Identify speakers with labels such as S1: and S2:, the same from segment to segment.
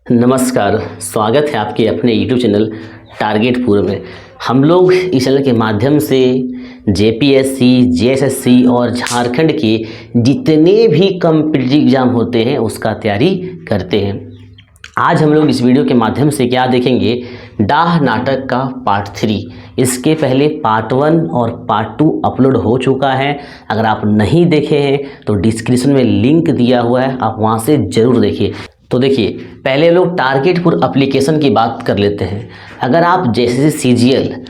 S1: नमस्कार, स्वागत है आपके अपने YouTube चैनल टारगेट पूर्व में। हम लोग इस चैनल के माध्यम से जेपीएससी, जेएसएससी और झारखंड के जितने भी कॉम्पिटिटिव एग्ज़ाम होते हैं उसका तैयारी करते हैं। आज हम लोग इस वीडियो के माध्यम से क्या देखेंगे, डाह नाटक का पार्ट 3। इसके पहले पार्ट 1 और पार्ट 2 अपलोड हो चुका है। अगर आप नहीं देखे हैं तो डिस्क्रिप्शन में लिंक दिया हुआ है, आप वहां से ज़रूर देखिए। तो देखिए, पहले लोग टारगेटपुर एप्लीकेशन की बात कर लेते हैं। अगर आप जैसे सीजीएल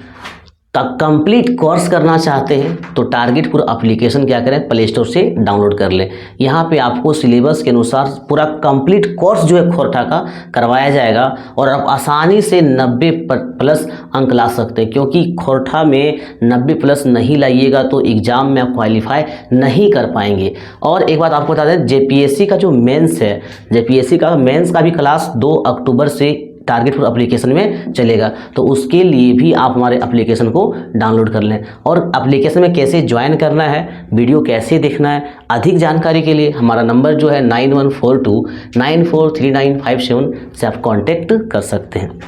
S1: का कंप्लीट कोर्स करना चाहते हैं तो टारगेटपुर एप्लीकेशन क्या करें, प्ले स्टोर से डाउनलोड कर लें। यहाँ पे आपको सिलेबस के अनुसार पूरा कंप्लीट कोर्स जो है खोरठा का करवाया जाएगा और आप आसानी से 90 प्लस अंक ला सकते हैं, क्योंकि खोरठा में 90 प्लस नहीं लाइएगा तो एग्ज़ाम में आप क्वालिफाई नहीं कर पाएंगे। और एक बात आपको बता दें, जेपीएससी का जो मेंस है, जेपीएससी का मेंस का भी क्लास 2 अक्टूबर से टारगेटपुर एप्लीकेशन में चलेगा, तो उसके लिए भी आप हमारे एप्लीकेशन को डाउनलोड कर लें। और एप्लीकेशन में कैसे ज्वाइन करना है, वीडियो कैसे देखना है, अधिक जानकारी के लिए हमारा नंबर जो है 9142943957 से आप कांटेक्ट कर सकते हैं।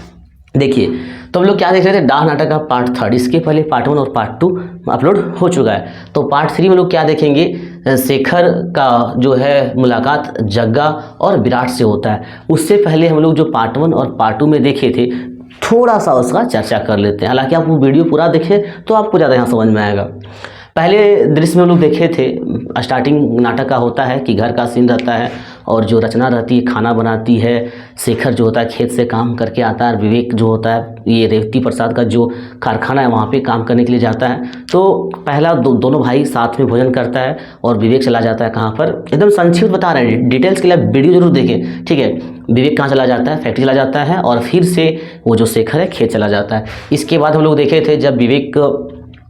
S1: देखिए, तो हम लोग क्या देख रहे थे, डाह नाटक का पार्ट 3। इसके पहले पार्ट 1 और पार्ट 2 अपलोड हो चुका है। तो पार्ट 3 में लोग क्या देखेंगे, शेखर का जो है मुलाकात जग्गा और विराट से होता है। उससे पहले हम लोग जो पार्ट 1 और पार्ट 2 में देखे थे, थोड़ा सा उसका चर्चा कर लेते हैं। हालांकि आप वो वीडियो पूरा देखें तो आपको ज़्यादा यहाँ समझ में आएगा। पहले दृश्य में हम लोग देखे थे, स्टार्टिंग नाटक का होता है कि घर का सीन रहता है और जो रचना रहती है खाना बनाती है। शेखर जो होता है खेत से काम करके आता है, विवेक जो होता है ये रेवती प्रसाद का जो कारखाना है वहाँ पे काम करने के लिए जाता है। तो पहला दोनों भाई साथ में भोजन करता है और विवेक चला जाता है कहाँ पर, एकदम संक्षिप्त बता रहे हैं, डिटेल्स के लिए वीडियो जरूर देखें, ठीक है। विवेक कहाँ चला जाता है, फैक्ट्री चला जाता है और फिर से वो जो शेखर है खेत चला जाता है। इसके बाद हम लोग देखे थे, जब विवेक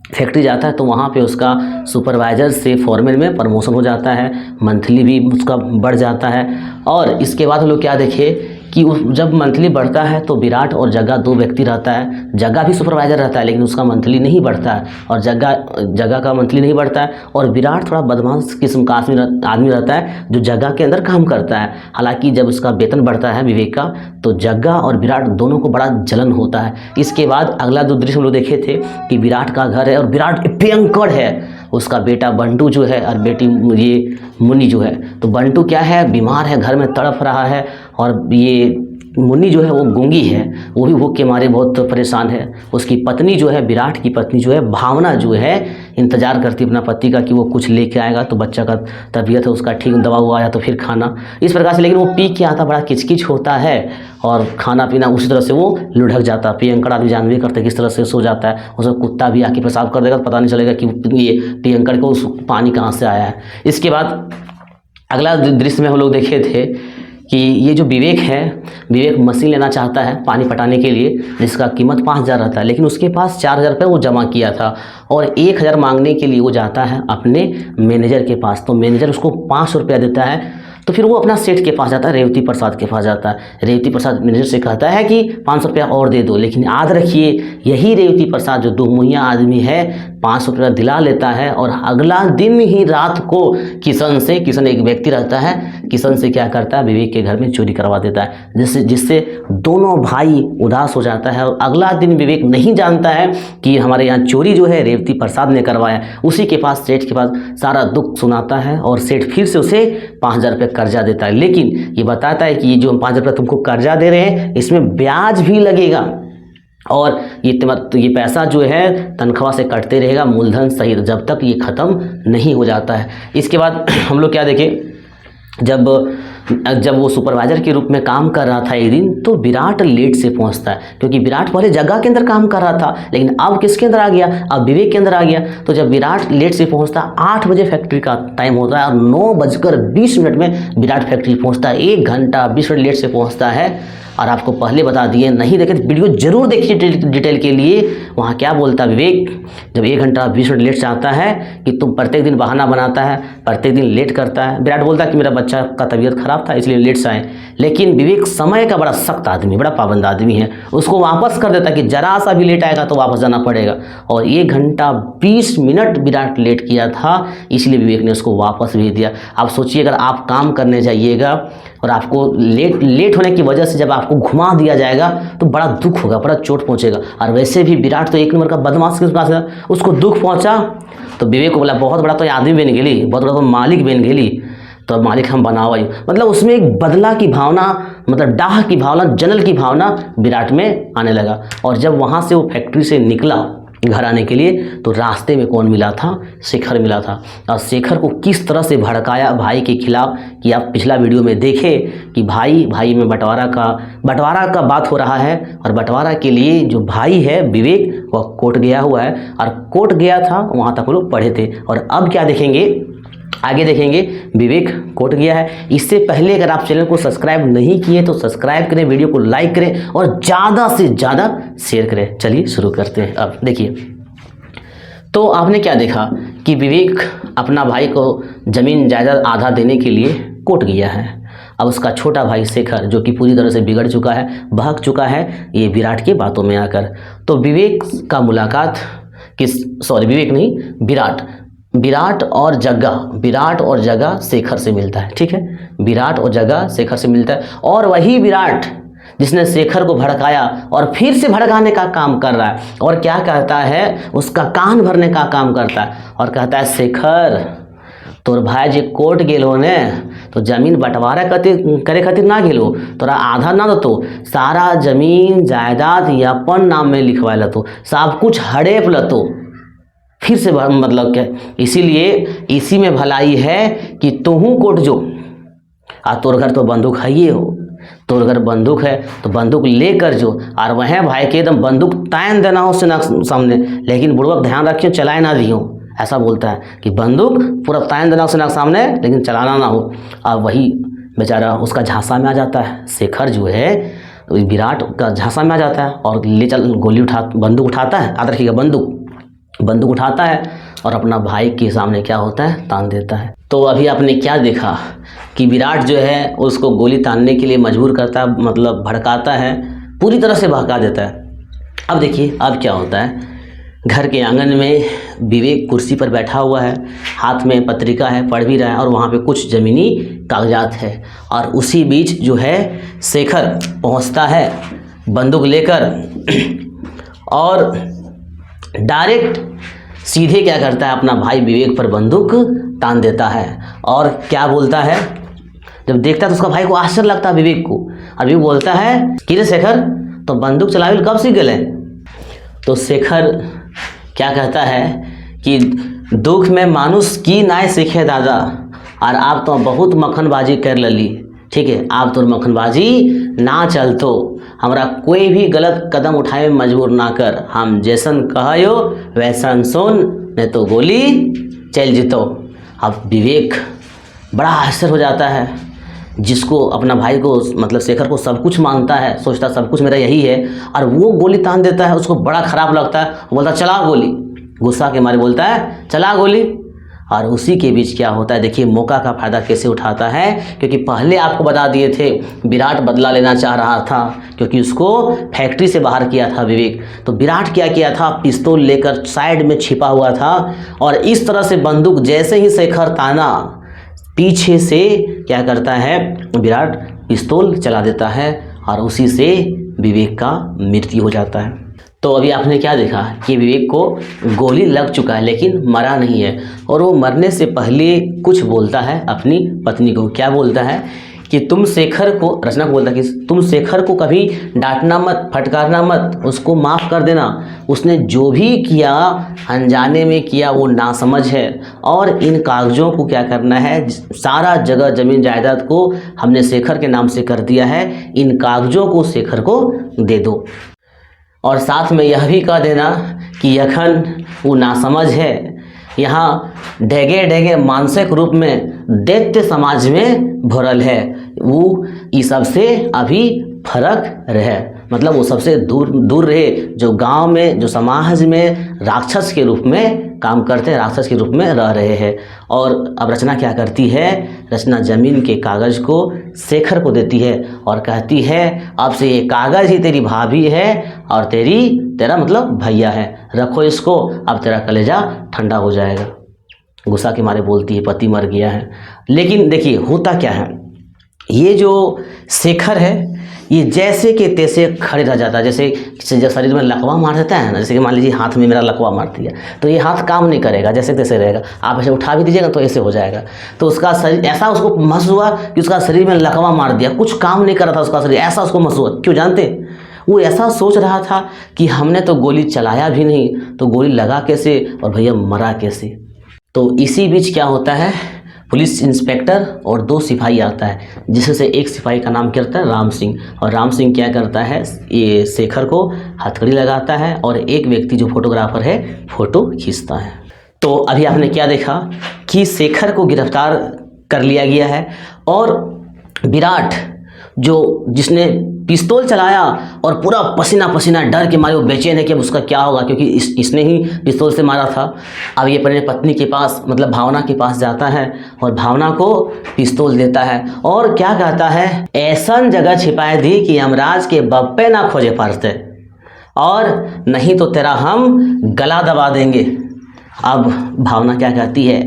S1: फैक्ट्री जाता है तो वहाँ पे उसका सुपरवाइज़र से फॉरमैन में प्रमोशन हो जाता है, मंथली भी उसका बढ़ जाता है। और इसके बाद हम लोग क्या देखे कि जब मंथली बढ़ता है तो विराट और जग्गा 2 व्यक्ति रहता है। जग्गा भी सुपरवाइज़र रहता है लेकिन उसका मंथली नहीं बढ़ता है, और जग्गा का मंथली नहीं बढ़ता है। और विराट थोड़ा बदमाश किस्म का आदमी रहता है जो जग्गा के अंदर काम करता है। हालांकि जब उसका वेतन बढ़ता है विवेक का, तो जग्गा और विराट दोनों को बड़ा जलन होता है। इसके बाद अगला 2 दृश्य हम लोग देखे थे कि विराट का घर है और विराट भयंकर है। उसका बेटा बंटू जो है और बेटी ये मुन्नी जो है, तो बंटू क्या है, बीमार है, घर में तड़प रहा है। और ये मुन्नी जो है वो गूंगी है, वो भी भूख के मारे बहुत परेशान है। उसकी पत्नी जो है, विराट की पत्नी जो है भावना जो है, इंतजार करती है अपना पति का कि वो कुछ लेके आएगा तो बच्चा का तबीयत है उसका ठीक, दवा हुआ या तो फिर खाना, इस प्रकार से। लेकिन वो पी के आता, बड़ा किचकिच होता है और खाना पीना उसी तरह से वो लुढ़क जाता है। पियंकड़ आदमी जानवे करते किस तरह से सो जाता है, उसका कुत्ता भी आके पेशाब कर देगा तो पता नहीं चलेगा कि ये पियंकड़ को उस पानी कहाँ से आया है। इसके बाद अगला दृश्य में हम लोग देखे थे कि ये जो विवेक है, विवेक मशीन लेना चाहता है पानी पटाने के लिए, जिसका कीमत 5000 रहता है, लेकिन उसके पास 4000 रुपये वो जमा किया था और 1000 मांगने के लिए वो जाता है अपने मैनेजर के पास। तो मैनेजर उसको 500 रुपया देता है। तो फिर वो अपना सेठ के पास जाता है, रेवती प्रसाद के पास जाता है। रेवती प्रसाद मैनेजर से कहता है कि 500 रुपया और दे दो, लेकिन याद रखिए यही रेवती प्रसाद जो 2 मुहैया आदमी है 500 रुपया दिला लेता है। और अगला दिन ही रात को किशन एक व्यक्ति रहता है, किशन से क्या करता है, विवेक के घर में चोरी करवा देता है, जिससे दोनों भाई उदास हो जाता है। और अगला दिन विवेक नहीं जानता है कि हमारे यहाँ चोरी जो है रेवती प्रसाद ने करवाया। उसी के पास, सेठ के पास सारा दुख सुनाता है और सेठ फिर से उसे 5000 रुपये कर्जा देता है। लेकिन ये बताता है कि ये जो हम 5000 रुपये तुमको कर्जा दे रहे हैं इसमें ब्याज भी लगेगा और ये पैसा जो है तनख्वाह से कटते रहेगा, मूलधन सहित, जब तक ये ख़त्म नहीं हो जाता है। इसके बाद हम लोग क्या देखें, जब वो सुपरवाइज़र के रूप में काम कर रहा था एक दिन, तो विराट लेट से पहुंचता है, क्योंकि विराट पहले जगह के अंदर काम कर रहा था लेकिन अब किसके अंदर आ गया, अब विवेक के अंदर आ गया। तो जब विराट लेट से पहुंचता, 8 बजे फैक्ट्री का टाइम होता है और 9:20 में विराट फैक्ट्री पहुंचता है। 1 घंटा 20 मिनट लेट से पहुंचता है। और आपको पहले बता दिए, नहीं देखे तो वीडियो जरूर देखिए डिटेल के लिए। वहाँ क्या बोलता है विवेक, जब 1 घंटा 20 मिनट लेट से आता है कि तुम प्रत्येक दिन बहाना बनाता है, प्रत्येक दिन लेट करता है। विराट बोलता है कि मेरा बच्चा का तबीयत खराब था इसलिए लेट से आए, लेकिन विवेक समय का बड़ा सख्त आदमी, बड़ा पाबंद आदमी है। उसको वापस कर देता कि जरा सा भी लेट आएगा तो वापस जाना पड़ेगा। और 1 घंटा 20 मिनट विराट लेट किया था, इसलिए विवेक ने उसको वापस भेज दिया। आप सोचिए, अगर आप काम करने जाइएगा और आपको लेट होने की वजह से जब आपको घुमा दिया जाएगा तो बड़ा दुख होगा, बड़ा चोट पहुँचेगा। और वैसे भी विराट तो 1 नंबर का बदमाश के पास है, उसको दुख पहुँचा तो विवेक को बोला बहुत बड़ा तो आदमी बन गेली, बहुत बड़ा तो मालिक बन गेली, तो मालिक हम बनावा ही। मतलब उसमें एक बदला की भावना, मतलब डाह की भावना, जनल की भावना विराट में आने लगा। और जब वहाँ से वो फैक्ट्री से निकला घर आने के लिए तो रास्ते में कौन मिला था? शेखर मिला था। और शेखर को किस तरह से भड़काया भाई के खिलाफ कि आप पिछला वीडियो में देखें कि भाई में बंटवारा का बात हो रहा है। और बंटवारा के लिए जो भाई है विवेक, वह कोर्ट गया हुआ है और कोर्ट गया था, वहाँ तक वो लोग पढ़े थे। और अब क्या देखेंगे, आगे देखेंगे, विवेक कोर्ट गया है। इससे पहले अगर आप चैनल को सब्सक्राइब नहीं किए तो सब्सक्राइब करें, वीडियो को लाइक करें और ज़्यादा से ज़्यादा शेयर करें। चलिए शुरू करते हैं। अब देखिए, तो आपने क्या देखा कि विवेक अपना भाई को ज़मीन जायदाद आधा देने के लिए कोर्ट गया है। अब उसका छोटा भाई शेखर, जो कि पूरी तरह से बिगड़ चुका है, बहक चुका है ये विराट की बातों में आकर। तो विवेक का मुलाकात विराट और जग्गा शेखर से मिलता है। ठीक है, विराट और जग्गा शेखर से मिलता है। और वही विराट जिसने शेखर को भड़काया और फिर से भड़काने का काम कर रहा है। और क्या कहता है, उसका कान भरने का काम करता है और कहता है शेखर तोर भाई जी कोर्ट गेलो ने तो जमीन बंटवारा करे खातिर ना गेलो, तोरा आधा ना दतो, सारा जमीन जायदाद ये अपन नाम में लिखवा लतो, सब कुछ हड़ेप लतो। फिर से मतलब क्या, इसीलिए इसी में भलाई है कि तुहू कोर्ट जो, आ तोर घर तो बंदूक है ही हो, तोर घर बंदूक है तो बंदूक लेकर जो, और वह भाई के एकदम बंदूक तान देना हो सेना सामने, लेकिन बुढ़वक ध्यान रखियो चलाए ना दियो, ऐसा बोलता है कि बंदूक पूरा तान देना हो सेना सामने लेकिन चलाना ना हो। और वही बेचारा उसका झांसा में आ जाता है, शेखर जो है विराट का झांसा में आ जाता है और ले चल गोली बंदूक उठाता है, याद रखिएगा बंदूक उठाता है और अपना भाई के सामने क्या होता है, तान देता है। तो अभी आपने क्या देखा कि विराट जो है उसको गोली तानने के लिए मजबूर करता है, मतलब भड़काता है, पूरी तरह से भड़का देता है। अब देखिए अब क्या होता है, घर के आंगन में विवेक कुर्सी पर बैठा हुआ है, हाथ में पत्रिका है, पढ़ भी रहा है और वहाँ पे कुछ ज़मीनी कागजात है। और उसी बीच जो है शेखर पहुँचता है बंदूक लेकर और डायरेक्ट सीधे क्या करता है, अपना भाई विवेक पर बंदूक तान देता है। और क्या बोलता है, जब देखता है तो उसका भाई को आश्चर्य लगता है विवेक को, और विवेक बोलता है कि रे शेखर तो बंदूक चलावे कब सीख गए? तो शेखर क्या कहता है कि दुख में मानुष की नाय सीखे दादा, और आप तो बहुत मक्खनबाजी कर लली। ठीक है, आप तो मक्खनबाजी ना चलतो, हमरा कोई भी गलत कदम उठाए में मजबूर ना कर, हम जैसन कहो वैसन सुन, नहीं तो गोली चल जितो। अब विवेक बड़ा आश्चर्य हो जाता है, जिसको अपना भाई को मतलब शेखर को सब कुछ मानता है, सोचता सब कुछ मेरा यही है, और वो गोली तान देता है, उसको बड़ा खराब लगता है, बोलता चला गोली, गुस्सा के मारे बोलता है चला गोली। और उसी के बीच क्या होता है, देखिए मौका का फ़ायदा कैसे उठाता है, क्योंकि पहले आपको बता दिए थे विराट बदला लेना चाह रहा था क्योंकि उसको फैक्ट्री से बाहर किया था विवेक। तो विराट क्या किया था, पिस्तौल लेकर साइड में छिपा हुआ था और इस तरह से बंदूक जैसे ही शेखर ताना, पीछे से क्या करता है विराट पिस्तौल चला देता है और उसी से विवेक का मृत्यु हो जाता है। तो अभी आपने क्या देखा कि विवेक को गोली लग चुका है लेकिन मरा नहीं है, और वो मरने से पहले कुछ बोलता है अपनी पत्नी को। क्या बोलता है कि तुम शेखर को, रचना को बोलता है कि तुम शेखर को कभी डांटना मत, फटकारना मत, उसको माफ़ कर देना, उसने जो भी किया अनजाने में किया, वो नासमझ है। और इन कागज़ों को क्या करना है, सारा जगह ज़मीन जायदाद को हमने शेखर के नाम से कर दिया है, इन कागज़ों को शेखर को दे दो। और साथ में यह भी कह देना कि यखन वो नासमझ है, यहाँ ढेगे मानसिक रूप में दैत्य समाज में भरल है, वो इस सब से अभी फर्क रहे, मतलब वो सबसे दूर दूर रहे जो गांव में, जो समाज में राक्षस के रूप में काम करते हैं, राक्षस के रूप में रह रहे हैं। और अब रचना क्या करती है, रचना जमीन के कागज़ को शेखर को देती है और कहती है अब से ये कागज़ ही तेरी भाभी है और तेरा मतलब भैया है, रखो इसको, अब तेरा कलेजा ठंडा हो जाएगा। गुस्सा के मारे बोलती है पति मर गया है। लेकिन देखिए होता क्या है, ये जो शेखर है ये जैसे कि तैसे खड़े रह जाता है। जैसे जब शरीर में लकवा मार देता है ना, जैसे कि मान लीजिए हाथ में मेरा लकवा मार दिया तो ये हाथ काम नहीं करेगा, जैसे तैसे रहेगा। आप ऐसे उठा भी दीजिएगा तो ऐसे हो जाएगा। तो उसका शरीर ऐसा उसको महसूस हुआ कि उसका शरीर में लकवा मार दिया, कुछ काम नहीं कर रहा था उसका शरीर, ऐसा उसको महसूस हुआ। क्यों जानते? वो ऐसा सोच रहा था कि हमने तो गोली चलाया भी नहीं तो गोली लगा कैसे और भैया मरा कैसे। तो इसी बीच क्या होता है, पुलिस इंस्पेक्टर और 2 सिपाही आता है, जिसमें से एक सिपाही का नाम क्या होता है, राम सिंह। और राम सिंह क्या करता है, ये शेखर को हथकड़ी लगाता है और एक व्यक्ति जो फोटोग्राफर है फोटो खींचता है। तो अभी आपने क्या देखा कि शेखर को गिरफ्तार कर लिया गया है और विराट जिसने पिस्तौल चलाया और पूरा पसीना पसीना डर के मारे वो बेचैन है कि अब उसका क्या होगा, क्योंकि इसने ही पिस्तौल से मारा था। अब ये अपने पत्नी के पास मतलब भावना के पास जाता है और भावना को पिस्तौल देता है और क्या कहता है, ऐसा जगह छिपाए दी कि यमराज के बप्पे ना खोजे पाते और नहीं तो तेरा हम गला दबा देंगे। अब भावना क्या कहती है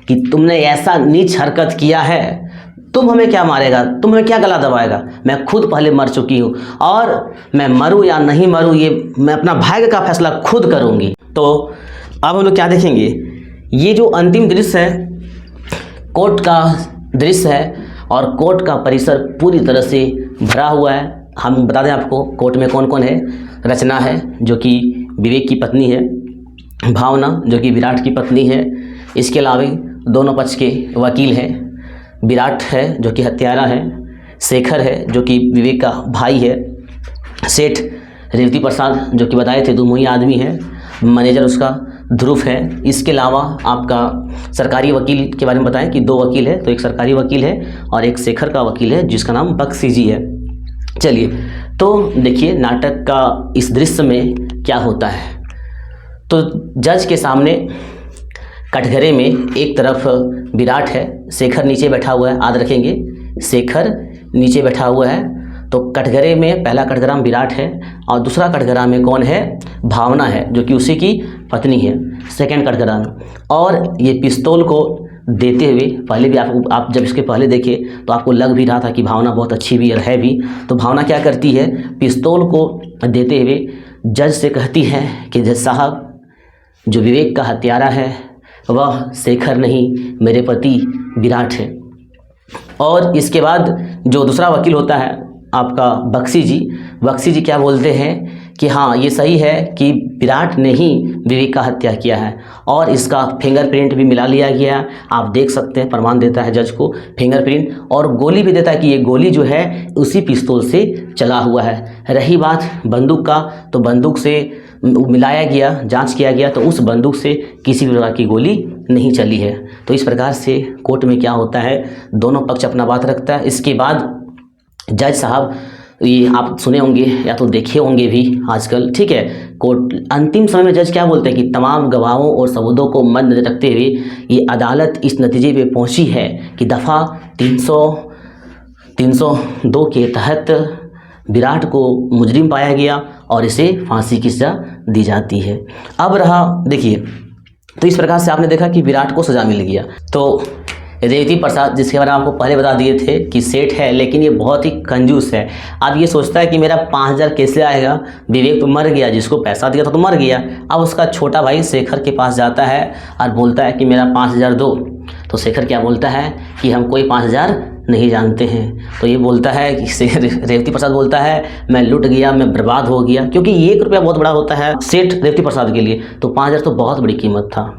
S1: कि तुमने ऐसा नीच हरकत किया है, तुम हमें क्या मारेगा, तुम हमें क्या गला दबाएगा, मैं खुद पहले मर चुकी हूँ और मैं मरूँ या नहीं मरूँ ये मैं अपना भाग्य का फैसला खुद करूँगी। तो अब हम लोग क्या देखेंगे, ये जो अंतिम दृश्य है कोर्ट का दृश्य है और कोर्ट का परिसर पूरी तरह से भरा हुआ है। हम बता दें आपको कोर्ट में कौन कौन है, रचना है जो कि विवेक की पत्नी है, भावना जो कि विराट की पत्नी है, इसके अलावा दोनों पक्ष के वकील हैं, विराट है जो कि हत्यारा है, शेखर है जो कि विवेक का भाई है, सेठ रेवती प्रसाद जो कि बताए थे 2 मुहिया आदमी है, मैनेजर उसका ध्रुव है। इसके अलावा आपका सरकारी वकील के बारे में बताएं कि 2 वकील है, तो एक सरकारी वकील है और एक शेखर का वकील है जिसका नाम बख्शी जी है। चलिए तो देखिए नाटक का इस दृश्य में क्या होता है। तो जज के सामने कटघरे में एक तरफ विराट है, शेखर नीचे बैठा हुआ है, याद रखेंगे शेखर नीचे बैठा हुआ है। तो कटघरे में पहला कटघरा में विराट है और दूसरा कटघरा में कौन है, भावना है जो कि उसी की पत्नी है सेकंड कटघरा में। और ये पिस्तौल को देते हुए पहले भी आप जब इसके पहले देखे तो आपको लग भी रहा था कि भावना बहुत अच्छी भी है भी। तो भावना क्या करती है, पिस्तौल को देते हुए जज से कहती है कि जज साहब जो विवेक का हत्यारा है वह शेखर नहीं मेरे पति विराट है। और इसके बाद जो दूसरा वकील होता है आपका बख्शी जी क्या बोलते हैं कि हाँ ये सही है कि विराट ने ही विवेक का हत्या किया है और इसका फिंगरप्रिंट भी मिला लिया गया। आप देख सकते हैं प्रमाण देता है जज को फिंगरप्रिंट और गोली भी देता है कि ये गोली जो है उसी पिस्तौल से चला हुआ है। रही बात बंदूक का, तो बंदूक से मिलाया गया, जांच किया गया तो उस बंदूक से किसी भी प्रकार की गोली नहीं चली है। तो इस प्रकार से कोर्ट में क्या होता है, दोनों पक्ष अपना बात रखता है। इसके बाद जज साहब, ये आप सुने होंगे या तो देखे होंगे भी आजकल, ठीक है, कोर्ट अंतिम समय में जज क्या बोलते हैं कि तमाम गवाहों और सबूतों को मद्देनजर रखते हुए ये अदालत इस नतीजे पे पहुंची है कि दफ़ा 302 के तहत विराट को मुजरिम पाया गया और इसे फांसी की सज़ा दी जाती है। अब रहा देखिए, तो इस प्रकार से आपने देखा कि विराट को सज़ा मिल गया। तो रेवती प्रसाद जिसके बारे में आपको पहले बता दिए थे कि सेठ है लेकिन ये बहुत ही कंजूस है। अब ये सोचता है कि मेरा 5000 कैसे आएगा, विवेक तो मर गया, जिसको पैसा दिया था तो मर गया। अब उसका छोटा भाई शेखर के पास जाता है और बोलता है कि मेरा 5000 दो। तो शेखर क्या बोलता है कि हम कोई 5000 नहीं जानते हैं। तो ये बोलता है कि रेवती प्रसाद बोलता है मैं लुट गया, मैं बर्बाद हो गया, क्योंकि 1 रुपया बहुत बड़ा होता है सेठ रेवती प्रसाद के लिए, तो 5000 तो बहुत बड़ी कीमत था।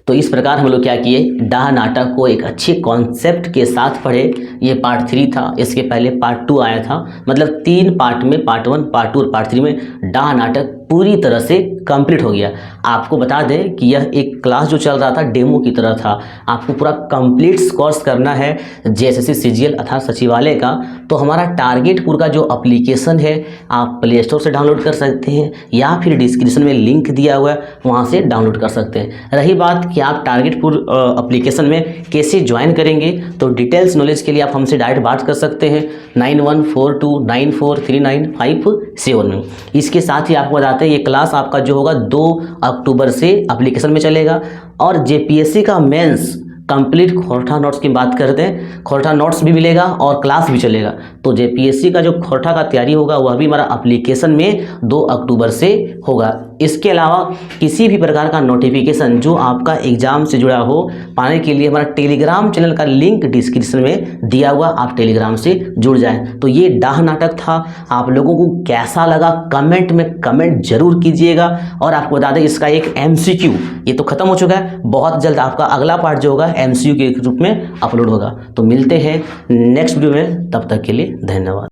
S1: तो इस प्रकार हम लोग क्या किए, डाह नाटक को एक अच्छे कॉन्सेप्ट के साथ पढ़े। ये पार्ट 3 था, इसके पहले पार्ट 2 आया था, मतलब 3 पार्ट में पार्ट 1, पार्ट 2 और पार्ट 3 में डाह नाटक पूरी तरह से कंप्लीट हो गया। आपको बता दें कि यह एक क्लास जो चल रहा था डेमो की तरह था। आपको पूरा कंप्लीट कोर्स करना है जेएसएससी सीजीएल अर्थात सचिवालय का, तो हमारा टारगेटपुर का जो एप्लीकेशन है आप प्ले स्टोर से डाउनलोड कर सकते हैं या फिर डिस्क्रिप्शन में लिंक दिया हुआ है वहाँ से डाउनलोड कर सकते हैं। रही बात कि आप टारगेटपुर एप्लीकेशन में कैसे ज्वाइन करेंगे, तो डिटेल्स नॉलेज के लिए आप हमसे डायरेक्ट बात कर सकते हैं 9142943957 में। इसके साथ ही आपको बताते हैं ये क्लास आपका जो होगा 2 अक्टूबर से एप्लीकेशन में चलेगा। और जेपीएससी का मेंस कंप्लीट खोरठा नोट्स की बात करते हैं, खोरठा नोट्स भी मिलेगा और क्लास भी चलेगा। तो जेपीएससी का जो खोरठा का तैयारी होगा वह भी हमारा एप्लीकेशन में 2 अक्टूबर से होगा। इसके अलावा किसी भी प्रकार का नोटिफिकेशन जो आपका एग्जाम से जुड़ा हो पाने के लिए हमारा टेलीग्राम चैनल का लिंक डिस्क्रिप्शन में दिया हुआ, आप टेलीग्राम से जुड़ जाएं। तो ये डाह नाटक था, आप लोगों को कैसा लगा कमेंट में कमेंट जरूर कीजिएगा। और आपको बता दें इसका एक एमसीक्यू ये तो खत्म हो चुका है, बहुत जल्द आपका अगला पार्ट जो होगा एमसीक्यू के रूप में अपलोड होगा। तो मिलते हैं नेक्स्ट वीडियो में, तब तक के लिए धन्यवाद।